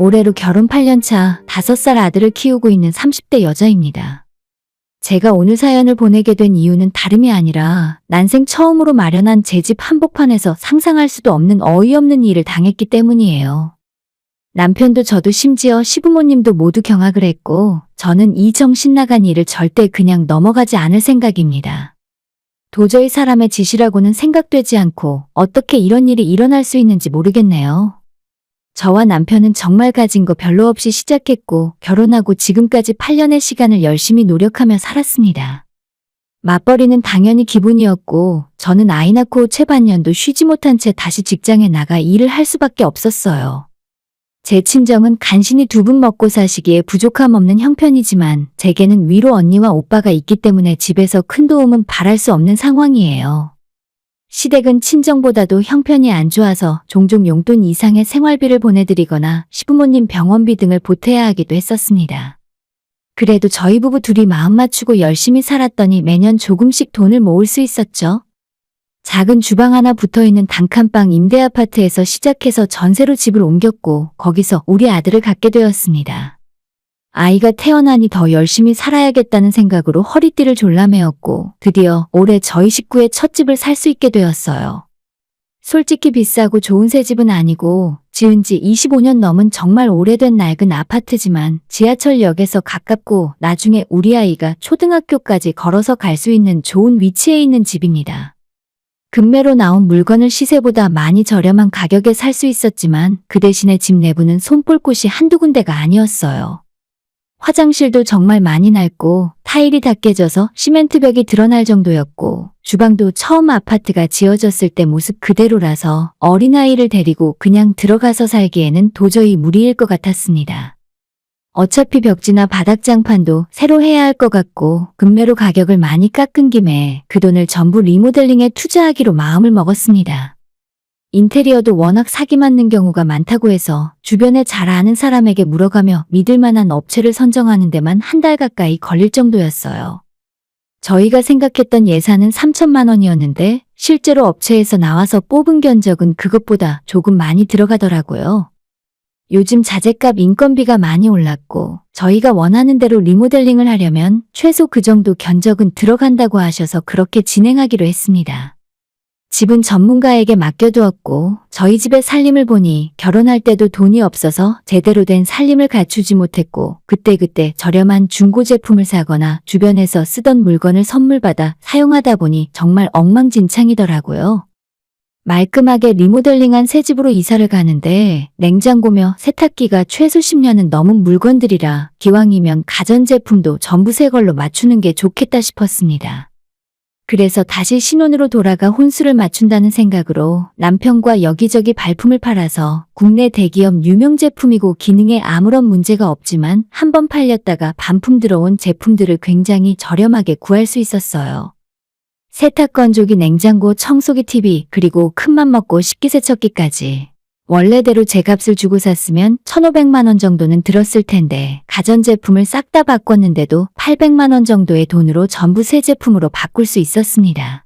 올해로 결혼 8년차 5살 아들을 키우고 있는 30대 여자입니다. 제가 오늘 사연을 보내게 된 이유는 다름이 아니라 난생 처음으로 마련한 제 집 한복판에서 상상할 수도 없는 어이없는 일을 당했기 때문이에요. 남편도 저도 심지어 시부모님도 모두 경악을 했고 저는 이 정신 나간 일을 절대 그냥 넘어가지 않을 생각입니다. 도저히 사람의 짓이라고는 생각되지 않고 어떻게 이런 일이 일어날 수 있는지 모르겠네요. 저와 남편은 정말 가진 거 별로 없이 시작했고 결혼하고 지금까지 8년의 시간을 열심히 노력하며 살았습니다. 맞벌이는 당연히 기본이었고 저는 아이 낳고 채 반년도 쉬지 못한 채 다시 직장에 나가 일을 할 수밖에 없었어요. 제 친정은 간신히 두 분 먹고 사시기에 부족함 없는 형편이지만 제게는 위로 언니와 오빠가 있기 때문에 집에서 큰 도움은 바랄 수 없는 상황이에요. 시댁은 친정보다도 형편이 안 좋아서 종종 용돈 이상의 생활비를 보내드리거나 시부모님 병원비 등을 보태야 하기도 했었습니다. 그래도 저희 부부 둘이 마음 맞추고 열심히 살았더니 매년 조금씩 돈을 모을 수 있었죠. 작은 주방 하나 붙어있는 단칸방 임대아파트에서 시작해서 전세로 집을 옮겼고 거기서 우리 아들을 갖게 되었습니다. 아이가 태어나니 더 열심히 살아야겠다는 생각으로 허리띠를 졸라매었고 드디어 올해 저희 식구의 첫 집을 살 수 있게 되었어요. 솔직히 비싸고 좋은 새 집은 아니고 지은 지 25년 넘은 정말 오래된 낡은 아파트지만 지하철역에서 가깝고 나중에 우리 아이가 초등학교까지 걸어서 갈 수 있는 좋은 위치에 있는 집입니다. 금매로 나온 물건을 시세보다 많이 저렴한 가격에 살 수 있었지만 그 대신에 집 내부는 손볼 곳이 한두 군데가 아니었어요. 화장실도 정말 많이 낡고 타일이 다 깨져서 시멘트벽이 드러날 정도였고 주방도 처음 아파트가 지어졌을 때 모습 그대로라서 어린아이를 데리고 그냥 들어가서 살기에는 도저히 무리일 것 같았습니다. 어차피 벽지나 바닥장판도 새로 해야 할 것 같고 금매로 가격을 많이 깎은 김에 그 돈을 전부 리모델링에 투자하기로 마음을 먹었습니다. 인테리어도 워낙 사기 맞는 경우가 많다고 해서 주변에 잘 아는 사람에게 물어가며 믿을 만한 업체를 선정하는 데만 한 달 가까이 걸릴 정도였어요. 저희가 생각했던 예산은 3천만 원이었는데 실제로 업체에서 나와서 뽑은 견적은 그것보다 조금 많이 들어가더라고요. 요즘 자재값 인건비가 많이 올랐고 저희가 원하는 대로 리모델링을 하려면 최소 그 정도 견적은 들어간다고 하셔서 그렇게 진행하기로 했습니다. 집은 전문가에게 맡겨두었고 저희 집의 살림을 보니 결혼할 때도 돈이 없어서 제대로 된 살림을 갖추지 못했고 그때그때 저렴한 중고 제품을 사거나 주변에서 쓰던 물건을 선물받아 사용하다 보니 정말 엉망진창이더라고요. 말끔하게 리모델링한 새 집으로 이사를 가는데 냉장고며 세탁기가 최소 10년은 넘은 물건들이라 기왕이면 가전제품도 전부 새 걸로 맞추는 게 좋겠다 싶었습니다. 그래서 다시 신혼으로 돌아가 혼수를 맞춘다는 생각으로 남편과 여기저기 발품을 팔아서 국내 대기업 유명 제품이고 기능에 아무런 문제가 없지만 한번 팔렸다가 반품 들어온 제품들을 굉장히 저렴하게 구할 수 있었어요. 세탁건조기, 냉장고, 청소기, TV, 그리고 큰맘 먹고 식기세척기까지. 원래대로 제 값을 주고 샀으면 1,500만 원 정도는 들었을 텐데 가전제품을 싹 다 바꿨는데도 800만 원 정도의 돈으로 전부 새 제품으로 바꿀 수 있었습니다.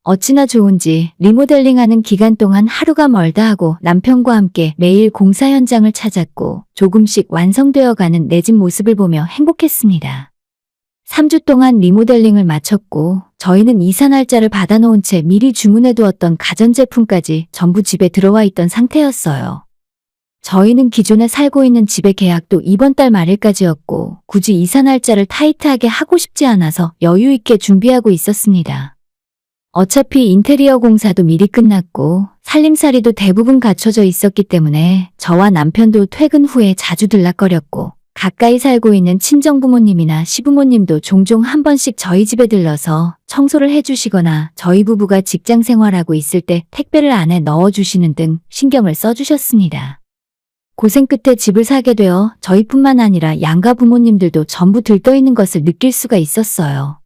어찌나 좋은지 리모델링하는 기간 동안 하루가 멀다 하고 남편과 함께 매일 공사 현장을 찾았고 조금씩 완성되어가는 내 집 모습을 보며 행복했습니다. 3주 동안 리모델링을 마쳤고 저희는 이사 날짜를 받아놓은 채 미리 주문해두었던 가전제품까지 전부 집에 들어와 있던 상태였어요. 저희는 기존에 살고 있는 집의 계약도 이번 달 말일까지였고 굳이 이사 날짜를 타이트하게 하고 싶지 않아서 여유 있게 준비하고 있었습니다. 어차피 인테리어 공사도 미리 끝났고 살림살이도 대부분 갖춰져 있었기 때문에 저와 남편도 퇴근 후에 자주 들락거렸고 가까이 살고 있는 친정부모님이나 시부모님도 종종 한 번씩 저희 집에 들러서 청소를 해주시거나 저희 부부가 직장 생활하고 있을 때 택배를 안에 넣어주시는 등 신경을 써주셨습니다. 고생 끝에 집을 사게 되어 저희뿐만 아니라 양가 부모님들도 전부 들떠있는 것을 느낄 수가 있었어요.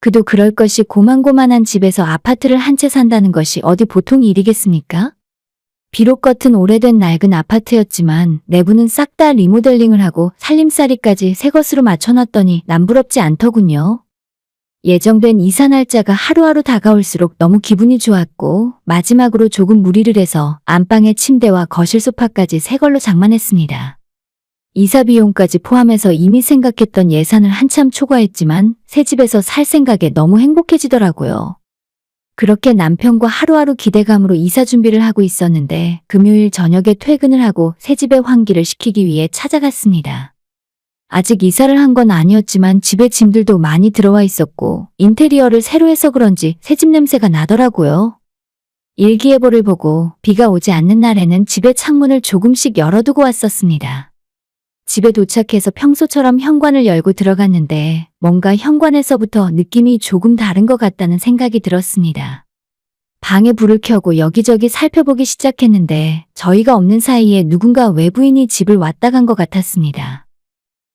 그도 그럴 것이 고만고만한 집에서 아파트를 한 채 산다는 것이 어디 보통 일이겠습니까? 비록 겉은 오래된 낡은 아파트였지만 내부는 싹 다 리모델링을 하고 살림살이까지 새 것으로 맞춰놨더니 남부럽지 않더군요. 예정된 이사 날짜가 하루하루 다가올수록 너무 기분이 좋았고 마지막으로 조금 무리를 해서 안방의 침대와 거실 소파까지 새 걸로 장만했습니다. 이사 비용까지 포함해서 이미 생각했던 예산을 한참 초과했지만 새 집에서 살 생각에 너무 행복해지더라고요. 그렇게 남편과 하루하루 기대감으로 이사 준비를 하고 있었는데 금요일 저녁에 퇴근을 하고 새 집에 환기를 시키기 위해 찾아갔습니다. 아직 이사를 한 건 아니었지만 집에 짐들도 많이 들어와 있었고 인테리어를 새로 해서 그런지 새집 냄새가 나더라고요. 일기예보를 보고 비가 오지 않는 날에는 집의 창문을 조금씩 열어두고 왔었습니다. 집에 도착해서 평소처럼 현관을 열고 들어갔는데 뭔가 현관에서부터 느낌이 조금 다른 것 같다는 생각이 들었습니다. 방에 불을 켜고 여기저기 살펴보기 시작했는데 저희가 없는 사이에 누군가 외부인이 집을 왔다 간 것 같았습니다.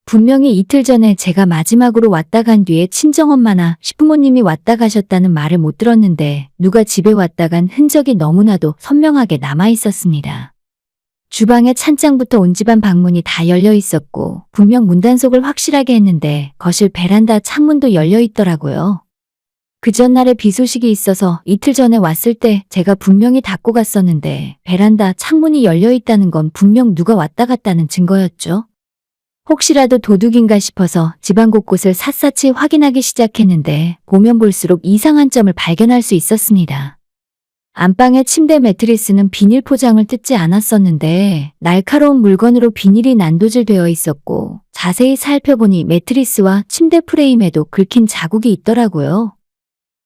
분명히 이틀 전에 제가 마지막으로 왔다 간 뒤에 친정엄마나 시부모님이 왔다 가셨다는 말을 못 들었는데 누가 집에 왔다 간 흔적이 너무나도 선명하게 남아 있었습니다. 주방의 찬장부터 온 집안 방문이 다 열려 있었고 분명 문단속을 확실하게 했는데 거실 베란다 창문도 열려 있더라고요. 그 전날에 비 소식이 있어서 이틀 전에 왔을 때 제가 분명히 닫고 갔었는데 베란다 창문이 열려 있다는 건 분명 누가 왔다 갔다는 증거였죠. 혹시라도 도둑인가 싶어서 집안 곳곳을 샅샅이 확인하기 시작했는데 보면 볼수록 이상한 점을 발견할 수 있었습니다. 안방의 침대 매트리스는 비닐 포장을 뜯지 않았었는데 날카로운 물건으로 비닐이 난도질되어 있었고 자세히 살펴보니 매트리스와 침대 프레임에도 긁힌 자국이 있더라고요.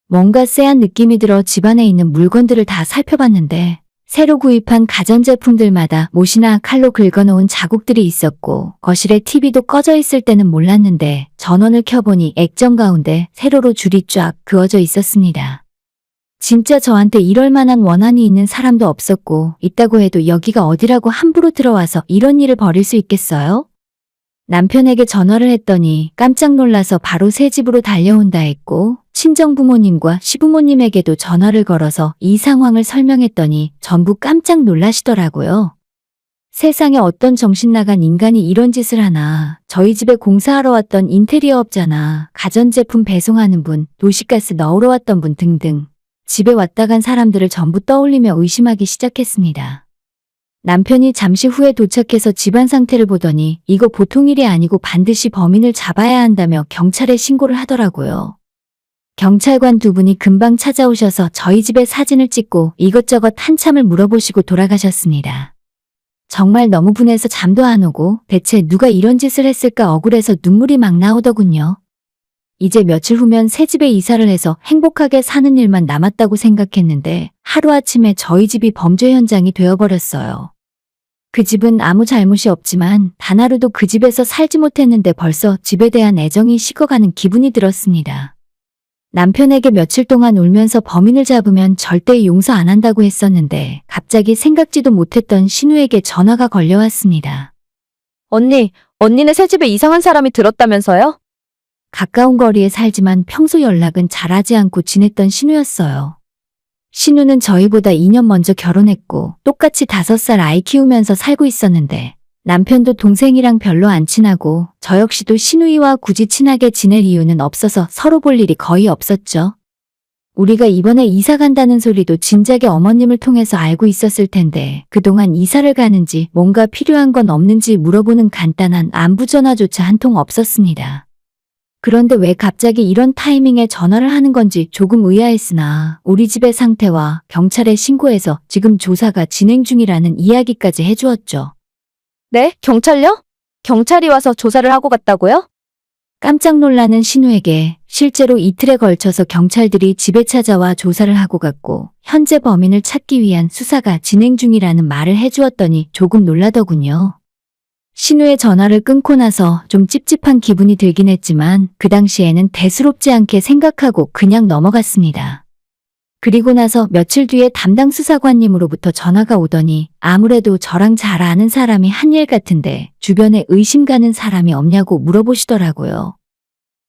뭔가 쎄한 느낌이 들어 집안에 있는 물건들을 다 살펴봤는데 새로 구입한 가전제품들마다 못이나 칼로 긁어놓은 자국들이 있었고 거실에 TV도 꺼져 있을 때는 몰랐는데 전원을 켜보니 액정 가운데 세로로 줄이 쫙 그어져 있었습니다. 진짜 저한테 이럴 만한 원한이 있는 사람도 없었고 있다고 해도 여기가 어디라고 함부로 들어와서 이런 일을 벌일 수 있겠어요? 남편에게 전화를 했더니 깜짝 놀라서 바로 새 집으로 달려온다 했고 친정부모님과 시부모님에게도 전화를 걸어서 이 상황을 설명했더니 전부 깜짝 놀라시더라고요. 세상에 어떤 정신 나간 인간이 이런 짓을 하나. 저희 집에 공사하러 왔던 인테리어 업자나 가전제품 배송하는 분, 도시가스 넣으러 왔던 분 등등 집에 왔다 간 사람들을 전부 떠올리며 의심하기 시작했습니다. 남편이 잠시 후에 도착해서 집안 상태를 보더니 이거 보통 일이 아니고 반드시 범인을 잡아야 한다며 경찰에 신고를 하더라고요. 경찰관 두 분이 금방 찾아오셔서 저희 집에 사진을 찍고 이것저것 한참을 물어보시고 돌아가셨습니다. 정말 너무 분해서 잠도 안 오고 대체 누가 이런 짓을 했을까 억울해서 눈물이 막 나오더군요. 이제 며칠 후면 새 집에 이사를 해서 행복하게 사는 일만 남았다고 생각했는데 하루아침에 저희 집이 범죄 현장이 되어버렸어요. 그 집은 아무 잘못이 없지만 단 하루도 그 집에서 살지 못했는데 벌써 집에 대한 애정이 식어가는 기분이 들었습니다. 남편에게 며칠 동안 울면서 범인을 잡으면 절대 용서 안 한다고 했었는데 갑자기 생각지도 못했던 신우에게 전화가 걸려왔습니다. 언니네 새 집에 이상한 사람이 들었다면서요? 가까운 거리에 살지만 평소 연락은 잘하지 않고 지냈던 신우였어요. 신우는 저희보다 2년 먼저 결혼했고 똑같이 5살 아이 키우면서 살고 있었는데 남편도 동생이랑 별로 안 친하고 저 역시도 신우이와 굳이 친하게 지낼 이유는 없어서 서로 볼 일이 거의 없었죠. 우리가 이번에 이사 간다는 소리도 진작에 어머님을 통해서 알고 있었을 텐데 그동안 이사를 가는지 뭔가 필요한 건 없는지 물어보는 간단한 안부 전화조차 한 통 없었습니다. 그런데 왜 갑자기 이런 타이밍에 전화를 하는 건지 조금 의아했으나 우리 집의 상태와 경찰에 신고해서 지금 조사가 진행 중이라는 이야기까지 해주었죠. 네? 경찰요? 경찰이 와서 조사를 하고 갔다고요? 깜짝 놀라는 신우에게 실제로 이틀에 걸쳐서 경찰들이 집에 찾아와 조사를 하고 갔고 현재 범인을 찾기 위한 수사가 진행 중이라는 말을 해주었더니 조금 놀라더군요. 신우의 전화를 끊고 나서 좀 찝찝한 기분이 들긴 했지만 그 당시에는 대수롭지 않게 생각하고 그냥 넘어갔습니다. 그리고 나서 며칠 뒤에 담당 수사관님으로부터 전화가 오더니 아무래도 저랑 잘 아는 사람이 한 일 같은데 주변에 의심 가는 사람이 없냐고 물어보시더라고요.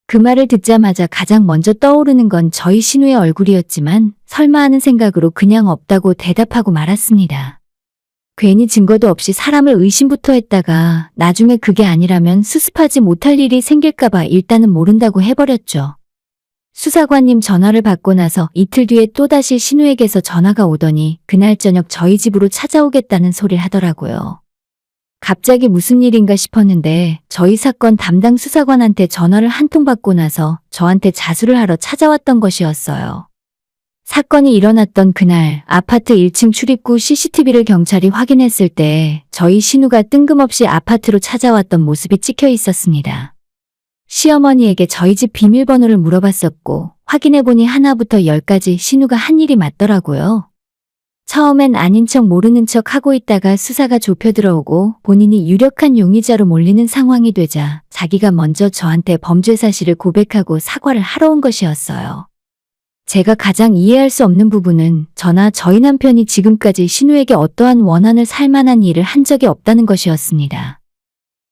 그 말을 듣자마자 가장 먼저 떠오르는 건 저희 신우의 얼굴이었지만 설마 하는 생각으로 그냥 없다고 대답하고 말았습니다. 괜히 증거도 없이 사람을 의심부터 했다가 나중에 그게 아니라면 수습하지 못할 일이 생길까봐 일단은 모른다고 해버렸죠. 수사관님 전화를 받고 나서 이틀 뒤에 또다시 신우에게서 전화가 오더니 그날 저녁 저희 집으로 찾아오겠다는 소리를 하더라고요. 갑자기 무슨 일인가 싶었는데 저희 사건 담당 수사관한테 전화를 한 통 받고 나서 저한테 자수를 하러 찾아왔던 것이었어요. 사건이 일어났던 그날 아파트 1층 출입구 CCTV를 경찰이 확인했을 때 저희 신우가 뜬금없이 아파트로 찾아왔던 모습이 찍혀 있었습니다. 시어머니에게 저희 집 비밀번호를 물어봤었고 확인해보니 하나부터 10까지 신우가 한 일이 맞더라고요. 처음엔 아닌 척 모르는 척 하고 있다가 수사가 좁혀 들어오고 본인이 유력한 용의자로 몰리는 상황이 되자 자기가 먼저 저한테 범죄 사실을 고백하고 사과를 하러 온 것이었어요. 제가 가장 이해할 수 없는 부분은 저나 저희 남편이 지금까지 신우에게 어떠한 원한을 살 만한 일을 한 적이 없다는 것이었습니다.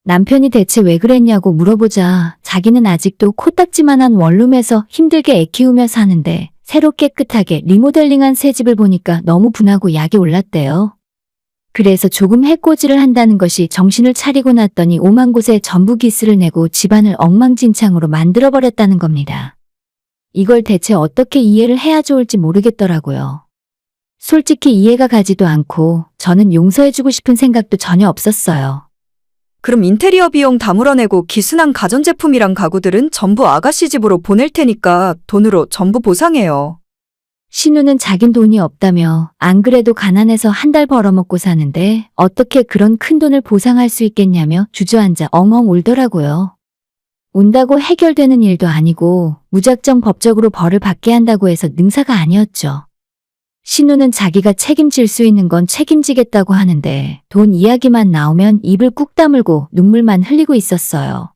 남편이 대체 왜 그랬냐고 물어보자 자기는 아직도 코딱지만한 원룸에서 힘들게 애 키우며 사는데 새로 깨끗하게 리모델링한 새 집을 보니까 너무 분하고 약이 올랐대요. 그래서 조금 해코지를 한다는 것이 정신을 차리고 났더니 오만 곳에 전부 기스를 내고 집안을 엉망진창으로 만들어버렸다는 겁니다. 이걸 대체 어떻게 이해를 해야 좋을지 모르겠더라고요. 솔직히 이해가 가지도 않고 저는 용서해주고 싶은 생각도 전혀 없었어요. 그럼 인테리어 비용 다 물어내고 기스난 가전제품이랑 가구들은 전부 아가씨 집으로 보낼 테니까 돈으로 전부 보상해요. 신우는 자긴 돈이 없다며 안 그래도 가난해서 한 달 벌어먹고 사는데 어떻게 그런 큰 돈을 보상할 수 있겠냐며 주저앉아 엉엉 울더라고요. 운다고 해결되는 일도 아니고 무작정 법적으로 벌을 받게 한다고 해서 능사가 아니었죠. 신우는 자기가 책임질 수 있는 건 책임지겠다고 하는데 돈 이야기만 나오면 입을 꾹 다물고 눈물만 흘리고 있었어요.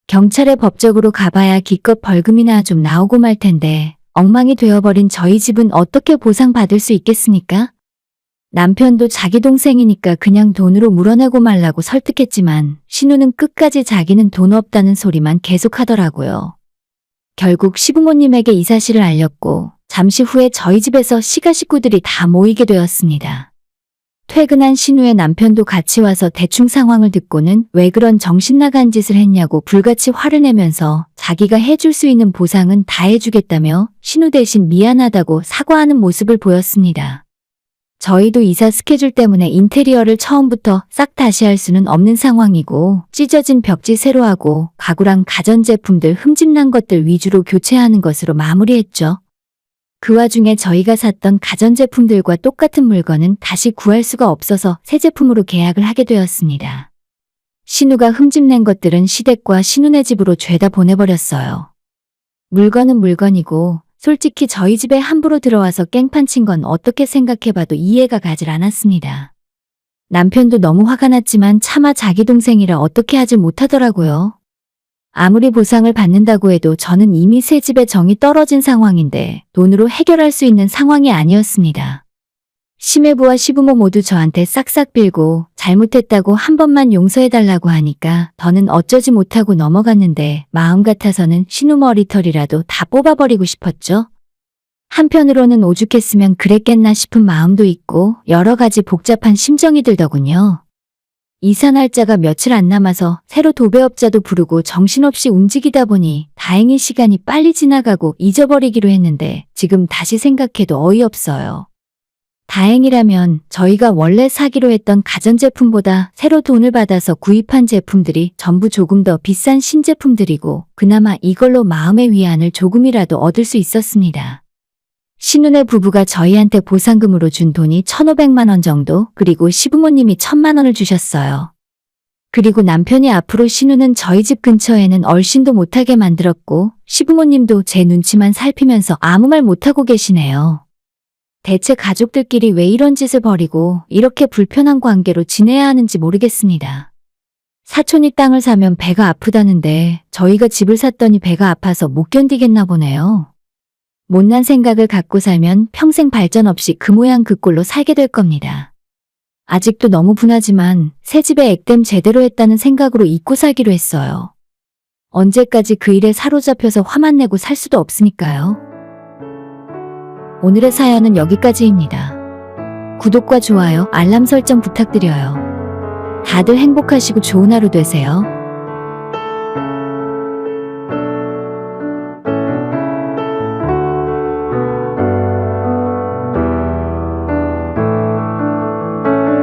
경찰에 법적으로 가봐야 기껏 벌금이나 좀 나오고 말 텐데 엉망이 되어버린 저희 집은 어떻게 보상받을 수 있겠습니까? 남편도 자기 동생이니까 그냥 돈으로 물어내고 말라고 설득했지만 신우는 끝까지 자기는 돈 없다는 소리만 계속하더라고요. 결국 시부모님에게 이 사실을 알렸고 잠시 후에 저희 집에서 시가 식구들이 다 모이게 되었습니다. 퇴근한 신우의 남편도 같이 와서 대충 상황을 듣고는 왜 그런 정신 나간 짓을 했냐고 불같이 화를 내면서 자기가 해줄 수 있는 보상은 다 해주겠다며 신우 대신 미안하다고 사과하는 모습을 보였습니다. 저희도 이사 스케줄 때문에 인테리어를 처음부터 싹 다시 할 수는 없는 상황이고 찢어진 벽지 새로 하고 가구랑 가전제품들 흠집난 것들 위주로 교체하는 것으로 마무리했죠. 그 와중에 저희가 샀던 가전제품들과 똑같은 물건은 다시 구할 수가 없어서 새 제품으로 계약을 하게 되었습니다. 신우가 흠집낸 것들은 시댁과 신우네 집으로 죄다 보내버렸어요. 물건은 물건이고 솔직히 저희 집에 함부로 들어와서 깽판 친 건 어떻게 생각해봐도 이해가 가질 않았습니다. 남편도 너무 화가 났지만 차마 자기 동생이라 어떻게 하질 못하더라고요. 아무리 보상을 받는다고 해도 저는 이미 새 집에 정이 떨어진 상황인데 돈으로 해결할 수 있는 상황이 아니었습니다. 시매부와 시부모 모두 저한테 싹싹 빌고 잘못했다고 한 번만 용서해달라고 하니까 더는 어쩌지 못하고 넘어갔는데 마음 같아서는 신우 머리털이라도 다 뽑아버리고 싶었죠. 한편으로는 오죽했으면 그랬겠나 싶은 마음도 있고 여러 가지 복잡한 심정이 들더군요. 이사 날짜가 며칠 안 남아서 새로 도배업자도 부르고 정신없이 움직이다 보니 다행히 시간이 빨리 지나가고 잊어버리기로 했는데 지금 다시 생각해도 어이없어요. 다행이라면 저희가 원래 사기로 했던 가전제품보다 새로 돈을 받아서 구입한 제품들이 전부 조금 더 비싼 신제품들이고 그나마 이걸로 마음의 위안을 조금이라도 얻을 수 있었습니다. 신우네 부부가 저희한테 보상금으로 준 돈이 1,500만 원 정도, 그리고 시부모님이 1,000만 원을 주셨어요. 그리고 남편이 앞으로 신우는 저희 집 근처에는 얼씬도 못하게 만들었고 시부모님도 제 눈치만 살피면서 아무 말 못하고 계시네요. 대체 가족들끼리 왜 이런 짓을 벌이고 이렇게 불편한 관계로 지내야 하는지 모르겠습니다. 사촌이 땅을 사면 배가 아프다는데 저희가 집을 샀더니 배가 아파서 못 견디겠나 보네요. 못난 생각을 갖고 살면 평생 발전 없이 그 모양 그 꼴로 살게 될 겁니다. 아직도 너무 분하지만 새 집에 액땜 제대로 했다는 생각으로 잊고 살기로 했어요. 언제까지 그 일에 사로잡혀서 화만 내고 살 수도 없으니까요. 오늘의 사연은 여기까지입니다. 구독과 좋아요, 알람 설정 부탁드려요. 다들 행복하시고 좋은 하루 되세요.